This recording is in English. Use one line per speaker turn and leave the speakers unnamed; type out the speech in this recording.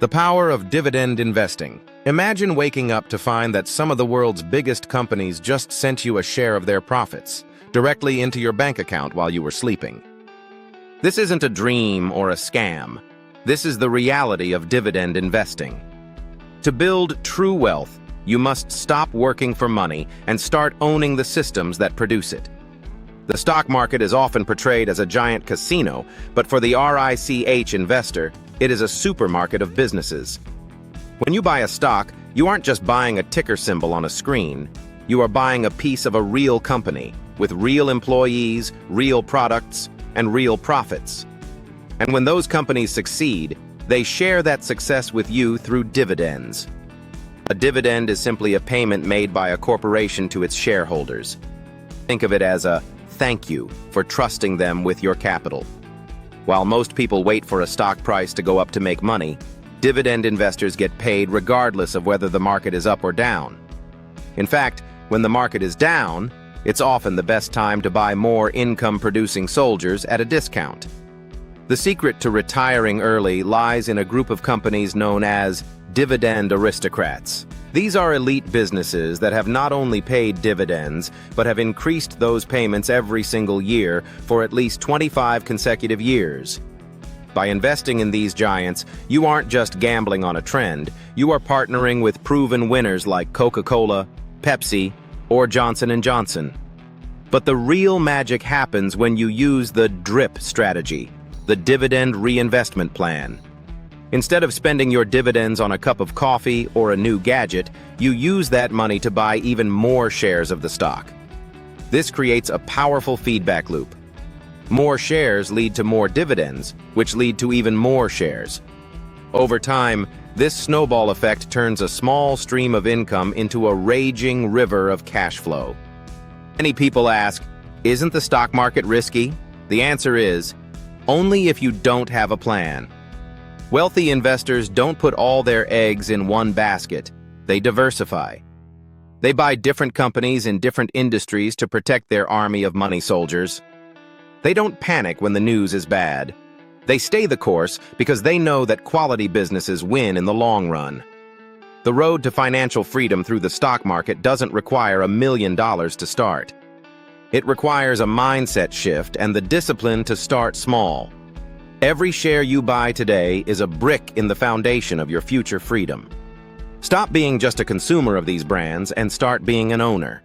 The power of dividend investing. Imagine waking up to find that some of the world's biggest companies just sent you a share of their profits directly into your bank account while you were sleeping. This isn't a dream or a scam. This is the reality of dividend investing. To build true wealth, you must stop working for money and start owning the systems that produce it. The stock market is often portrayed as a giant casino, but for the R.I.C.H. investor, it is a supermarket of businesses. When you buy a stock, you aren't just buying a ticker symbol on a screen. You are buying a piece of a real company, with real employees, real products, and real profits. And when those companies succeed, they share that success with you through dividends. A dividend is simply a payment made by a corporation to its shareholders. Think of it as a thank you for trusting them with your capital. While most people wait for a stock price to go up to make money, dividend investors get paid regardless of whether the market is up or down. In fact, when the market is down, it's often the best time to buy more income-producing soldiers at a discount. The secret to retiring early lies in a group of companies known as Dividend Aristocrats. These are elite businesses that have not only paid dividends, but have increased those payments every single year for at least 25 consecutive years. By investing in these giants, you aren't just gambling on a trend, you are partnering with proven winners like Coca-Cola, Pepsi, or Johnson & Johnson. But the real magic happens when you use the DRIP strategy, the Dividend Reinvestment Plan. Instead of spending your dividends on a cup of coffee or a new gadget, you use that money to buy even more shares of the stock. This creates a powerful feedback loop. More shares lead to more dividends, which lead to even more shares. Over time, this snowball effect turns a small stream of income into a raging river of cash flow. Many people ask, isn't the stock market risky? The answer is, only if you don't have a plan. Wealthy investors don't put all their eggs in one basket. They diversify. They buy different companies in different industries to protect their army of money soldiers. They don't panic when the news is bad. They stay the course because they know that quality businesses win in the long run. The road to financial freedom through the stock market doesn't require $1 million to start. It requires a mindset shift and the discipline to start small. Every share you buy today is a brick in the foundation of your future freedom. Stop being just a consumer of these brands and start being an owner.